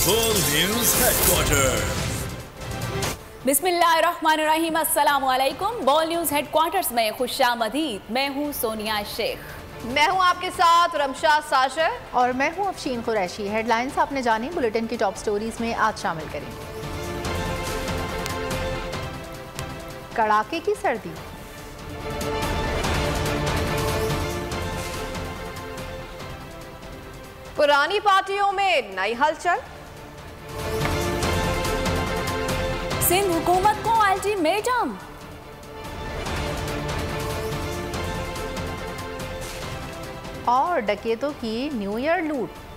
बोल news headquarter. बिस्मिल्लाहिर्रहमानिर्रहीम, अस्सलाम वालेकुम। बोल न्यूज हेडक्वार्टर्स में खुशामदीद। मैं हूँ सोनिया शेख। मैं हूँ आपके साथ रमशा साशर और मैं हूँ अफशीन कुरैशी। हेडलाइंस आपने जानी, बुलेटिन की टॉप स्टोरीज में आज शामिल करें। कड़ाके की सर्दी, पुरानी पार्टियों में नई हलचल, सिंध हुकूमत को अल्टीमेटम, और डकैतों की न्यू ईयर लूट।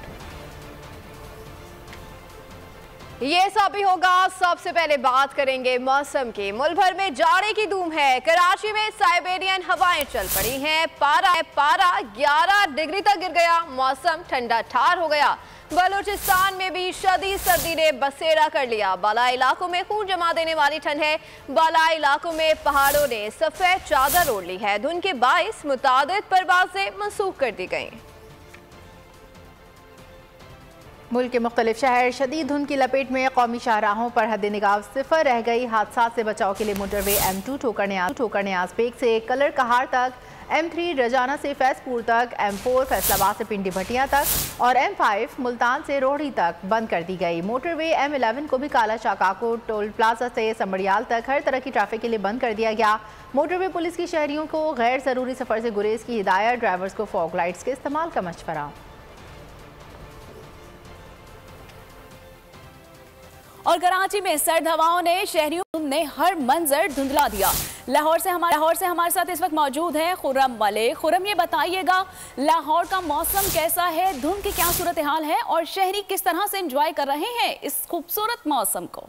ये सब भी होगा। सबसे पहले बात करेंगे मौसम की। मुल्क भर में जाड़े की धूम है। कराची में साइबेरियन हवाएं चल पड़ी हैं। पारा 11 डिग्री तक गिर गया। मौसम ठंडा ठार हो गया। बलूचिस्तान में भी शदीद सर्दी ने बसेरा कर लिया। बालाई इलाकों में खून जमा देने वाली ठंड है। बालाई इलाकों में पहाड़ों ने सफेद चादर ओढ़ ली है। धुंध के बाइस मुतादिद परवाजें मनसूख कर दी गई। मुल्क के मुख्तलिफ शहर शदीद धुंध की लपेट में। कौमी शाहराहों पर हद निगाह सिफर रह गई। हादसा से बचाव के लिए मोटरवे M2 ठोकर न्याज पेक से कलर कहार तक, M3 रजाना से फैजपुर तक, M4 फैसलाबाद से पिंडी भटिया तक और M5 मुल्तान से रोहड़ी तक बंद कर दी गई। मोटरवे M11 को भी काला शाकाको टोल प्लाजा से संबड़ियाल तक हर तरह की ट्रैफिक के लिए बंद कर दिया गया। मोटरवे पुलिस की शहरियों को गैर ज़रूरी सफ़र से गुरेज की हिदायत। ड्राइवर्स को फॉग लाइट्स के इस्तेमाल का मशवरा। और कराची में सर्द हवाओं ने शहरियों ने हर मंजर धुंधला दिया। लाहौर से हमारे साथ इस वक्त मौजूद है खुर्रम मलिक। खुर्रम, ये बताइएगा लाहौर का मौसम कैसा है, धुंध की क्या सूरत हाल है और शहरी किस तरह से एंजॉय कर रहे हैं इस खूबसूरत मौसम को?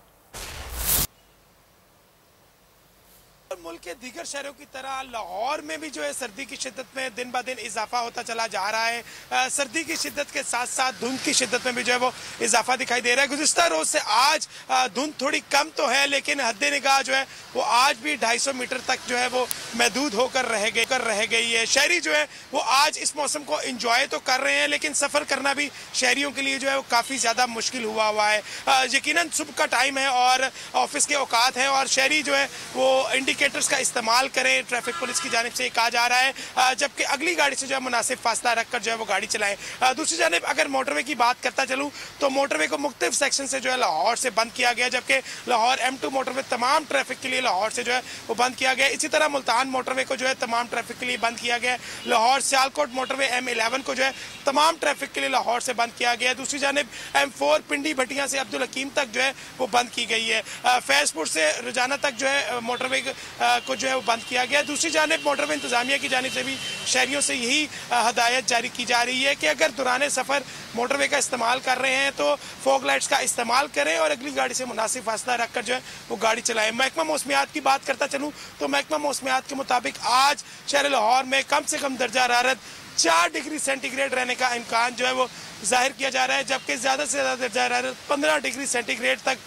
मुल्क के दीगर शहरों की तरह लाहौर में भी जो है सर्दी की शिद्दत में दिन ब दिन इजाफा होता चला जा रहा है। सर्दी की शिद्दत के साथ साथ धुंध की शिद्दत में भी जो है वो इजाफा दिखाई दे रहा है। गुज़िश्ता रोज से आज धुंध थोड़ी कम तो है, लेकिन हद निगाह जो है वो आज भी 250 मीटर तक जो है वो महदूद होकर रह गई है। शहरी जो है वो आज इस मौसम को इंजॉय तो कर रहे हैं, लेकिन सफ़र करना भी शहरियों के लिए जो है वो काफ़ी ज़्यादा मुश्किल हुआ है। यकीनन सुबह का टाइम है और ऑफिस के औकात हैं और शहरी जो है वो इंडिकेटर्स का इस्तेमाल करें, ट्रैफिक पुलिस की जानिब से कहा जा रहा है, जबकि अगली गाड़ी से जो है मुनासिब फासला रखकर जो है वो गाड़ी चलाएं। दूसरी जानिब अगर मोटरवे की बात करता चलूँ तो मोटरवे को मुख्तलिफ सेक्शन से जो है लाहौर से बंद किया गया, जबकि लाहौर M2 मोटरवे तमाम ट्रैफिक के लिए लाहौर से जो है वो बंद किया गया। इसी तरह मुल्तान मोटरवे को जो है तमाम ट्रैफिक के लिए बंद किया गया। लाहौर सियालकोट मोटरवे M11 को जो है तमाम ट्रैफिक के लिए लाहौर से बंद किया गया। दूसरी जानिब M4 पिंडी भटिया से अब्दुल हकीम तक जो है वो बंद की गई है। फैजपुर से रोजाना तक जो है मोटरवे को जो है वो बंद किया गया। दूसरी जानिब मोटरवे इंतजामिया की जानिब से भी शहरियों से यही हदायत जारी की जा रही है कि अगर दौरान सफ़र मोटरवे का इस्तेमाल कर रहे हैं तो फॉग लाइट्स का इस्तेमाल करें और अगली गाड़ी से मुनासिब फासला रखकर जो है वो गाड़ी चलाएं। महकमा मौसमियात की बात करता चलूँ तो महकमा मौसमियात के मुताबिक आज शहर लाहौर में कम से कम दर्जा हरारत 4 डिग्री सेंटीग्रेड रहने का इम्कान जो है वो जाहिर किया जा रहा है, जबकि ज़्यादा से ज़्यादा दर्जा हरारत 15 डिग्री सेंटीग्रेड तक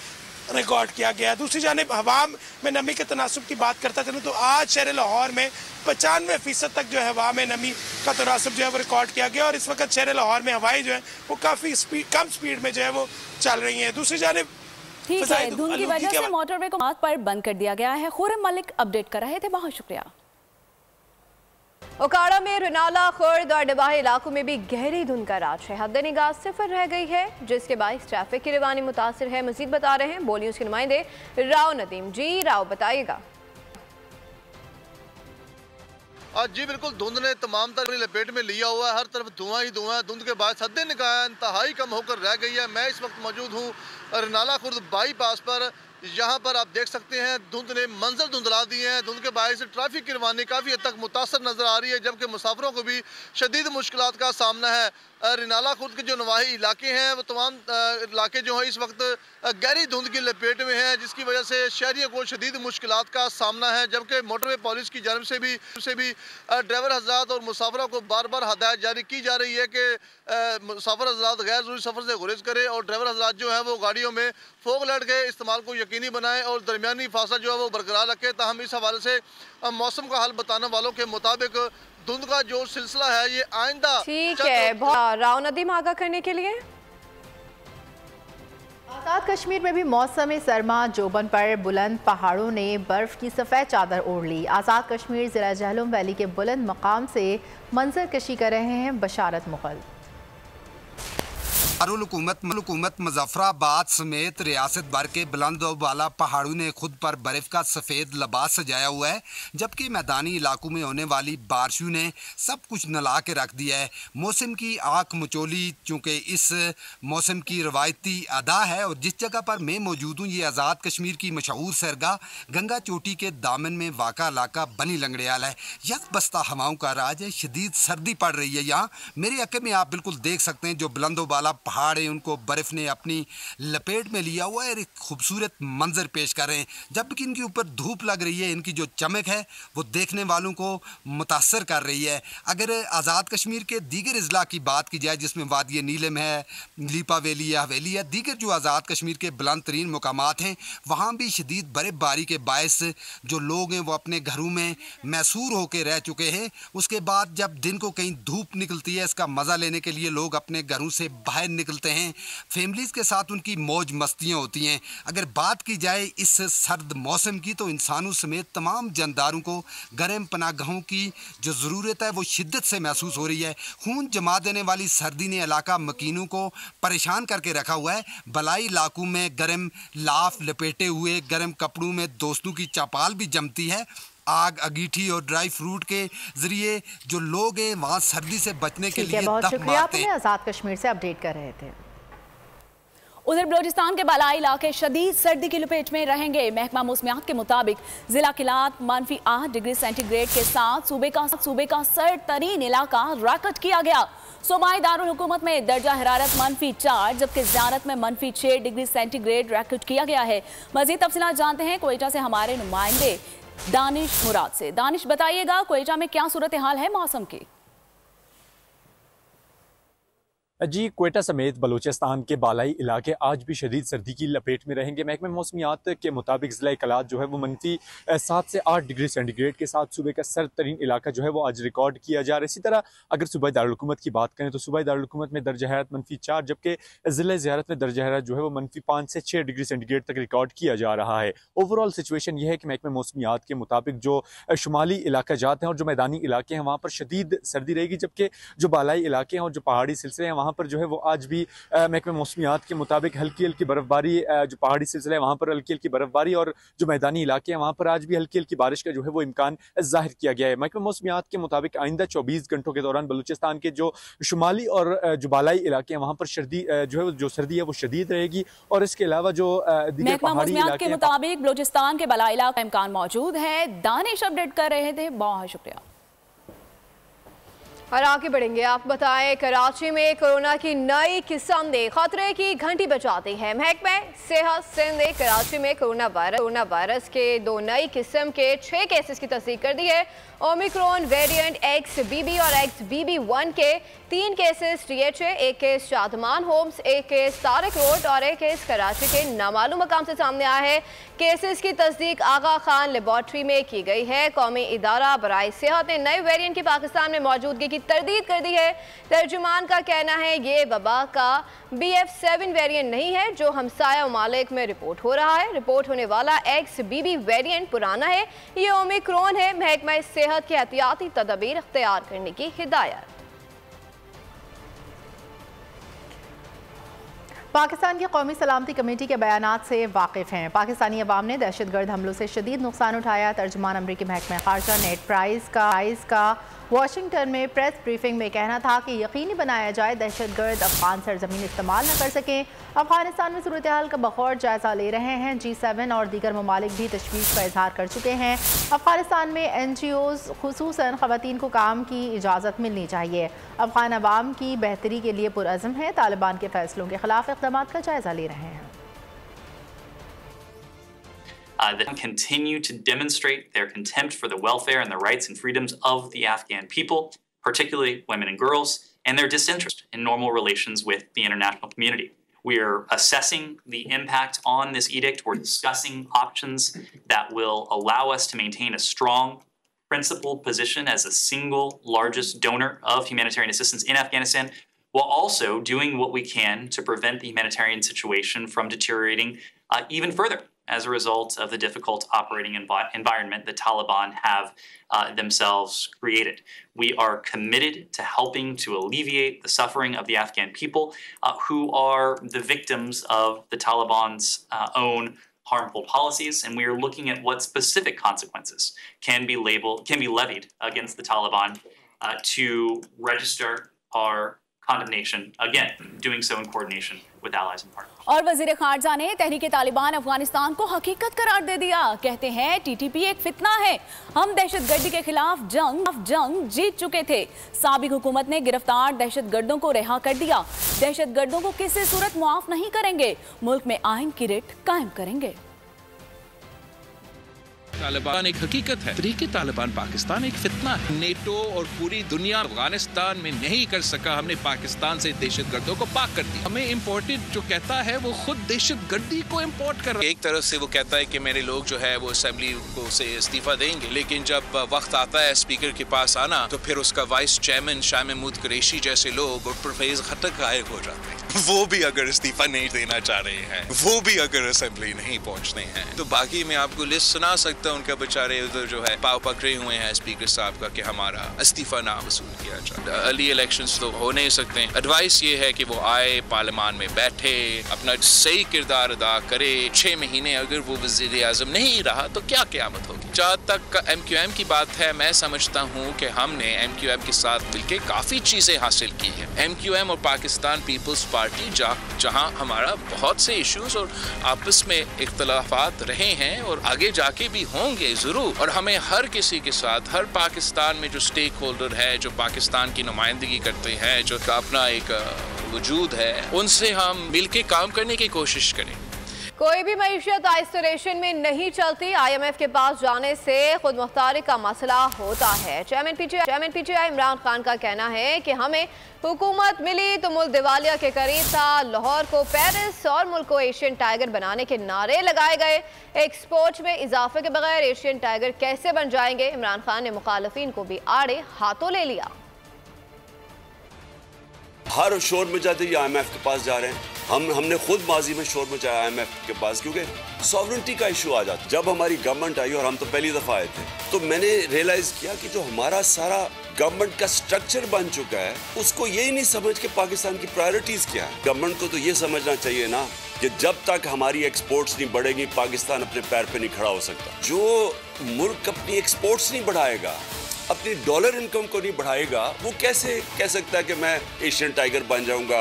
रिकॉर्ड किया गया। दूसरी जानिब हवा में नमी के तनासुब की बात करता चलूँ तो आज शहर लाहौर में 95% तक जो है हवा में नमी का तनासुब जो है वो रिकॉर्ड किया गया और इस वक्त शहर लाहौर में हवाएं जो है वो काफ़ी कम स्पीड में जो है वो चल रही हैं। दूसरी जानिब ठीक है, धुंध की वजह से मोटरवे को पर बंद कर दिया गया है। खुर्रम मलिक अपडेट कर रहे थे, बहुत शुक्रिया। ओकाड़ा में रुनाला, खुर्द और डबाही इलाकों में भी गहरी धुंध का राज है। हद निगाह सिफर रह गई है, जिसके बाइस ट्रैफिक की रवानी मुतासिर है। मजीद बता रहे हैं बोल न्यूज़ के नुमाइंदे राव नदीम। जी राव, बताइएगा। जी बिल्कुल, धुंध ने तमाम तरह लपेट में लिया हुआ है। हर तरफ धुआं ही धुआं है। धुंध के बाद हद निगाह इंतहाई कम होकर रह गई है। मैं इस वक्त मौजूद हूँ रुनाला खुर्द बाईपास पर। यहाँ पर आप देख सकते हैं धुंध ने मंजर धुंधला दिए हैं। धुंध के बायस ट्रैफिक की रवानी काफ़ी हद तक मुतासर नज़र आ रही है, जबकि मुसाफिरों को भी शदीद मुश्किलात का सामना है। रिनाला खुर्द के जो नवाही इलाके हैं वो तमाम इलाके जो हैं इस वक्त गहरी धुंध की लपेट में हैं, जिसकी वजह से शहरियों को शदीद मुश्किलात का सामना है। जबकि मोटरवे पुलिस की जानब से भी ड्राइवर हजरात और मुसाफिरों को बार बार हदायत जारी की जा रही है कि मुसाफिर हजरात गैर ज़रूरी सफ़र से गुरेज करें और ड्राइवर हजरात जो है वो गाड़ियों में फोग लाइट के इस्तेमाल को यकीनी बनाएं और दरमियानी फासला जो है वो बरकरार रखें। ताहम इस हवाले से मौसम का हाल बताने वालों के मुताबिक धुंध का जो सिलसिला है ये आइंदा ठीक है। राव नदीम आगाह करने के लिए आज़ाद कश्मीर में भी मौसम सरमा जोबन पर बुलंद पहाड़ों ने बर्फ की सफ़ेद चादर ओढ़ ली। आज़ाद कश्मीर ज़िला जहलम वैली के बुलंद मकाम से मंजर कशी कर रहे हैं बशारत मुगल। हुकूमत मुजफ्फराबाद समेत रियासत भर के बुलंद और बाला पहाड़ों ने खुद पर बर्फ का सफ़ेद लिबास सजाया हुआ है, जबकि मैदानी इलाकों में होने वाली बारिशों ने सब कुछ नला के रख दिया है। मौसम की आँख मचोली, चूँकि इस मौसम की रवायती अदा है और जिस जगह पर मैं मौजूद हूँ ये आज़ाद कश्मीर की मशहूर सरगाह गंगा चोटी के दामन में वाक़ा इलाका बनी लंगड़ियाल है। यक बस्ता हवाओं का राज है, शदीद सर्दी पड़ रही है यहाँ। मेरे अके में आप बिल्कुल देख सकते हैं जो बुलंद और बाला पहाड़ है उनको बर्फ ने अपनी लपेट में लिया हुआ है और एक खूबसूरत मंजर पेश कर रहे हैं। जबकि इनके ऊपर धूप लग रही है, इनकी जो चमक है वो देखने वालों को मुतासर कर रही है। अगर आज़ाद कश्मीर के दीगर अजला की बात की जाए जिसमें वादी नीलम है, लीपा वैली या हवेली है, दीगर जो आज़ाद कश्मीर के बुलंद तरीन मुकामात हैं वहाँ भी शदीद बर्फबारी के बायस जो लोग हैं वो अपने घरों में मैसूर होकर रह चुके हैं। उसके बाद जब दिन को कहीं धूप निकलती है इसका मज़ा लेने के लिए लोग अपने घरों से बाहर निकलते हैं, फैमिलीज़ के साथ उनकी मौज मस्तियाँ होती हैं। अगर बात की जाए इस सर्द मौसम की तो इंसानों समेत तमाम जानदारों को गर्म पनाहगाहों की जो ज़रूरत है वो शिद्दत से महसूस हो रही है। खून जमा देने वाली सर्दी ने इलाका मकीनों को परेशान करके रखा हुआ है। बलाई इलाकों में गर्म लाफ लपेटे हुए गर्म कपड़ों में दोस्तों की चौपाल भी जमती है। आग, अंगीठी और ड्राई फ्रूट के जरिए जो लोग हैं वहाँ सर्दी से बचने के लिए बहुत शुक्रिया, आपने आज़ाद कश्मीर से अपडेट कर रहे थे। उधर बलोचिस्तान के बालाई इलाके शदीद सर्दी की लपेट में रहेंगे। महकमा मौसमियात के मुताबिक जिला किलात -8 डिग्री सेंटीग्रेड के साथ सूबे का सर्द तरीन इलाका रिकॉर्ड किया गया। सूबाई दारुल हुकूमत में दर्जा हरारत -4 जबकि ज़ियारत में -6 डिग्री सेंटीग्रेड रिकॉर्ड किया गया है। मज़ीद तफसीलात जानते हैं क्वेटा से हमारे नुमाइंदे दानिश मुराद से। दानिश, बताइएगा क्वेटा में क्या सूरत हाल है मौसम की? जी, क्वेटा समेत बलूचिस्तान के बालाई इलाके आज भी शदीद सर्दी की लपेट में रहेंगे। महकमा मौसमियात के मुताबिक ज़िला कलात जो है वो -7 से 8 डिग्री सेंटीग्रेड के साथ सुबह का सर्द तरीन इलाका जो है वो आज रिकॉर्ड किया जा रहा है। इसी तरह अगर सूबाई दारुल हुकूमत की बात करें तो सूबाई दारुल हुकूमत में दर्जा हरारत -4 जबकि ज़िला ज़ियारत में दर्जा हरारत जो है वो -5 से 6 डिग्री सेंटीग्रेड तक रिकॉर्ड किया जा रहा है। ओवरऑल सिचुएशन यह है कि महकमा मौसमियात के मुताबिक जो शुमाली इलाका जात हैं और जो मैदानी इलाके हैं वहाँ पर शदीद सर्दी रहेगी, जबकि जो बालाई इलाके हैं और जो पहाड़ी सिलसिले हैं वहाँ पर जो है वो आज भी महकमा मौसमियात के मुताबिक हल्की हल्की बर्फबारी, जो पहाड़ी सिलसिला है वहाँ पर हल्की हल्की बर्फबारी और जो मैदानी इलाके हैं वहाँ पर आज भी हल्की हल्की बारिश का जो है वो इम्कान जाहिर किया गया है। महकमा मौसमियात के मुताबिक आइंदा 24 घंटों के दौरान बलूचिस्तान के जो शुमाली और जो बालाई इलाके हैं वहाँ पर सर्दी जो है जो सर्दी है वो शदीद रहेगी। और इसके अलावा जो महकमा मौसमियात के मुताबिक बलूचिस्तान के बालाई इलाके का इम्कान मौजूद है। दानिश अपडेट कर रहे थे, बहुत शुक्रिया। और आगे बढ़ेंगे, आप बताएं कराची में कोरोना की नई किस्म ने खतरे की घंटी बजाती है। महकमा सेहत सिंध ने कराची में कोरोना वायरस के 2 नई किस्म के 6 केसेस की तस्दीक कर दी है। ओमिक्रॉन वेरिएंट XBB और XBB1 के 3 cases THA, 1 case Shadman homes, 1 case Tariq road और 1 केस कराची के नामालूम मकाम से सामने आया है। केसेस की तस्दीक आगा खान लेबॉर्ट्री में की गई है। कौमी इदारा बराए सेहत ने नए वेरिएंट की पाकिस्तान में मौजूदगी की तरदीद कर दी है। तर्जुमान का कहना है ये वबा का BF7 वेरिएंट नहीं है जो हमसाया ममालिक में रिपोर्ट हो रहा है। रिपोर्ट होने वाला XBB वेरिएंट पुराना है, ये ओमिक्रॉन है। महकमा सेहत की एहतियाती तदबीर इख्तियार करने की हिदायत। पाकिस्तान की कौमी सलामती कमेटी के बयानात से वाकिफ़ हैं। पाकिस्तानी अवाम ने दहशतगर्द हमलों से शदीद नुकसान उठाया। तर्जुमान अमरीकी महकमा खारजा नेड प्राइस का वाशिंगटन में प्रेस ब्रीफिंग में कहना था कि यकीनी बनाया जाए दहशतगर्द अफगान सरजमीन इस्तेमाल न कर सकें। अफगानिस्तान में सूरत हाल का बखौर जायजा ले रहे हैं। G7 और दीगर ममालिक भी तशवीश का इजहार कर चुके हैं। अफगानिस्तान में NGOs खुसूसन ख़वातीन को काम की इजाज़त मिलनी चाहिए। अफगान अवाम की बेहतरी के लिए पुरअज़म है। तालिबान के फैसलों के खिलाफ इक़दाम का जायजा ले रहे हैं। They continue to demonstrate their contempt for the welfare and the rights and freedoms of the Afghan people, particularly women and girls, and their disinterest in normal relations with the international community. We are assessing the impact on this edict. We're discussing options that will allow us to maintain a strong, principled position as the single largest donor of humanitarian assistance in Afghanistan, while also doing what we can to prevent the humanitarian situation from deteriorating even further as a result of the difficult operating environment the Taliban have themselves created. We are committed to helping to alleviate the suffering of the Afghan people who are the victims of the Taliban's own harmful policies, and we are looking at what specific consequences can be levied against the Taliban to register our condemnation, again, doing so in coordination with allies and partners. और वज़ीर ख़ारजा ने तहरीक तालिबान अफगानिस्तान को हकीकत करार दे दिया। कहते हैं TTP एक फितना है, हम दहशतगर्दी के खिलाफ जंग जीत चुके थे। साबिक हुकूमत ने गिरफ्तार दहशतगर्दों को रिहा कर दिया। दहशतगर्दों को किसी सूरत मुआफ नहीं करेंगे, मुल्क में आइन की रिट कायम करेंगे। तालिबान एक हकीकत है, तहरीक तालिबान पाकिस्तान एक फितना है। नेटो और पूरी दुनिया अफगानिस्तान में नहीं कर सका, हमने पाकिस्तान से दहशतगर्दों को पाक कर दिया। हमें इम्पोर्टेड जो कहता है वो खुद दहशतगर्दी को इम्पोर्ट कर रहा है। एक तरफ से वो कहता है कि मेरे लोग जो है वो असेंबली को से इस्तीफा देंगे, लेकिन जब वक्त आता है स्पीकर के पास आना तो फिर उसका वाइस चेयरमैन शाह महमूद कुरैशी जैसे लोग और परवेज खटक गायब हो जाते हैं। वो भी अगर इस्तीफा नहीं देना चाह रहे हैं, वो भी अगर असेंबली नहीं पहुंचते हैं, तो बाकी मैं आपको लिस्ट सुना सकता हूं। उनका बेचारे उधर जो है पाव पकड़े हुए हैं स्पीकर साहब का कि हमारा इस्तीफा ना वसूल किया जाए। अर्ली इलेक्शंस तो हो नहीं सकते। एडवाइस ये है कि वो आए, पार्लियामान में बैठे, अपना सही किरदार अदा करे। 6 महीने अगर वो वज़ीर आज़म नहीं रहा तो क्या क़यामत होगी। जहाँ तक MQM की बात है, मैं समझता हूँ कि हमने MQM के साथ मिलकर काफ़ी चीज़ें हासिल की हैं। MQM और पाकिस्तान पीपल्स पार्टी जहाँ हमारा बहुत से इश्यूज और आपस में इख्तलाफात रहे हैं और आगे जाके भी होंगे ज़रूर, और हमें हर किसी के साथ, हर पाकिस्तान में जो स्टेक होल्डर है, जो पाकिस्तान की नुमाइंदगी करते हैं, जो अपना एक वजूद है, उनसे हम मिल के काम करने की कोशिश करें। कोई भी मईशत आइसोलेशन में नहीं चलती। IMF के पास जाने से खुद मुख्तारी का मसला होता है। चेयरमैन PTI इमरान खान का कहना है कि हमें हुकूमत मिली तो मुल्क दिवालिया के करीब था। लाहौर को पेरिस और मुल्क को एशियन टाइगर बनाने के नारे लगाए गए। एक्सपोर्ट में इजाफे के बगैर एशियन टाइगर कैसे बन जाएंगे? इमरान खान ने मुखालफिन को भी आड़े हाथों ले लिया। हर शोर मचाते ही IMF के पास जा रहे हैं। हमने खुद माजी में शोर मचाया IMF के पास, क्योंकि सॉवरेनिटी का इशू आ जाता। जब हमारी गवर्नमेंट आई और हम तो पहली दफ़ा आए थे, तो मैंने रियलाइज़ किया कि जो हमारा सारा गवर्नमेंट का स्ट्रक्चर बन चुका है, उसको यही नहीं समझ के पाकिस्तान की प्रायोरिटीज़ क्या है। गवर्नमेंट को तो ये समझना चाहिए ना कि जब तक हमारी एक्सपोर्ट्स नहीं बढ़ेगी, पाकिस्तान अपने पैर पे नहीं खड़ा हो सकता। जो मुल्क अपनी एक्सपोर्ट्स नहीं बढ़ाएगा, अपनी डॉलर इनकम को नहीं बढ़ाएगा, वो कैसे कह सकता है कि मैं एशियन टाइगर बन जाऊंगा।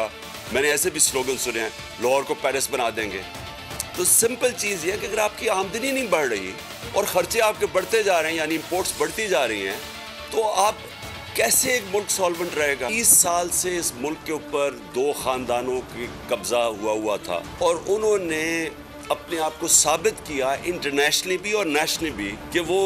मैंने ऐसे भी स्लोगन सुने हैं, लाहौर को पेरिस बना देंगे। तो सिंपल चीज़ ये है कि अगर आपकी आमदनी नहीं बढ़ रही और खर्चे आपके बढ़ते जा रहे हैं, यानी इंपोर्ट्स बढ़ती जा रही हैं, तो आप कैसे एक मुल्क सॉल्वेंट रहेगा। 30 साल से इस मुल्क के ऊपर 2 खानदानों की कब्जा हुआ था और उन्होंने अपने आप को साबित किया इंटरनेशनली भी और नेशनली भी कि वो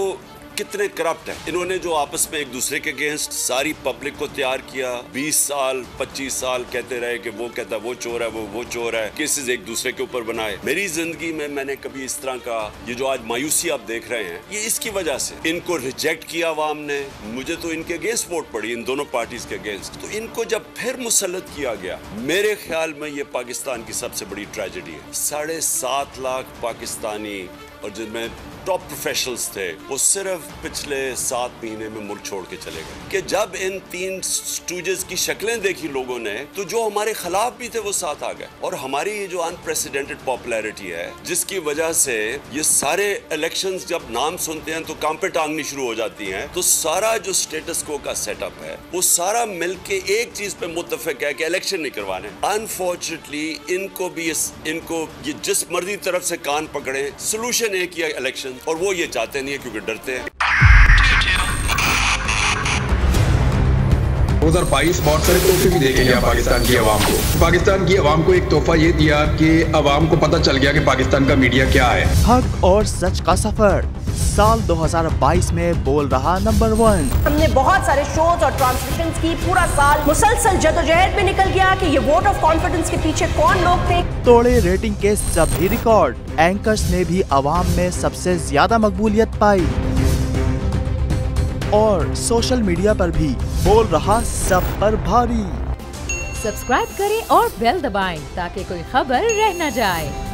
कितने करप्ट हैं। इन्होंने जो आपस में एक दूसरे के अगेंस्ट सारी पब्लिक को तैयार किया, 20 साल 25 साल कहते रहे कि वो कहता वो चोर है, वो चोर है, केसेस एक दूसरे के ऊपर बनाए। मेरी जिंदगी में मैंने कभी इस तरह का, ये जो आज मायूसी आप देख रहे हैं, ये इसकी वजह से इनको रिजेक्ट किया अवाम ने। मुझे तो इनके अगेंस्ट वोट पड़ी, इन दोनों पार्टीज के अगेंस्ट। तो इनको जब फिर मुसल्लत किया गया, मेरे ख्याल में ये पाकिस्तान की सबसे बड़ी ट्रेजेडी है। 7.5 लाख पाकिस्तानी और जिनमें टॉप प्रोफेशनल्स थे, वो सिर्फ पिछले 7 महीने में मुल्क छोड़ के चले गए। कि जब इन 3 स्टूजेस की शक्लें देखी लोगों ने, तो जो हमारे खिलाफ भी थे वो साथ आ गए। और हमारी ये जो अनप्रेसिडेंटेड पॉपुलैरिटी है, जिसकी वजह से ये सारे इलेक्शंस जब नाम सुनते हैं तो कान पे टांगनी शुरू हो जाती हैं। तो सारा जो स्टेटस को का सेटअप है, वो सारा मिलके एक चीज पे मुत्तफिक है कि इलेक्शन नहीं करवाने। अनफॉर्चुनेटली इनको ये जिस मर्जी तरफ से कान पकड़े, सोल्यूशन एक ही है इलेक्शन, और वो ये चाहते नहीं है क्योंकि डरते हैं। 2022 बहुत सारे तोहफे भी देके गया पाकिस्तान की आवाम को। पाकिस्तान की आवाम को एक तोहफा ये दिया कि आवाम को पता चल गया कि पाकिस्तान का मीडिया क्या है। हक और सच का सफर साल 2022 में बोल रहा नंबर 1। हमने बहुत सारे शोज और ट्रांसमिशंस की, पूरा साल मुसलसल जदोजहद में निकल गया कि ये वोट ऑफ कॉन्फिडेंस के पीछे कौन लोग थे। तोड़े रेटिंग के सभी रिकॉर्ड। एंकर्स ने भी आवाम में सबसे ज्यादा मकबूलियत पाई और सोशल मीडिया पर भी बोल रहा सब पर भारी। सब्सक्राइब करें और बेल दबाएं ताकि कोई खबर रह न जाए।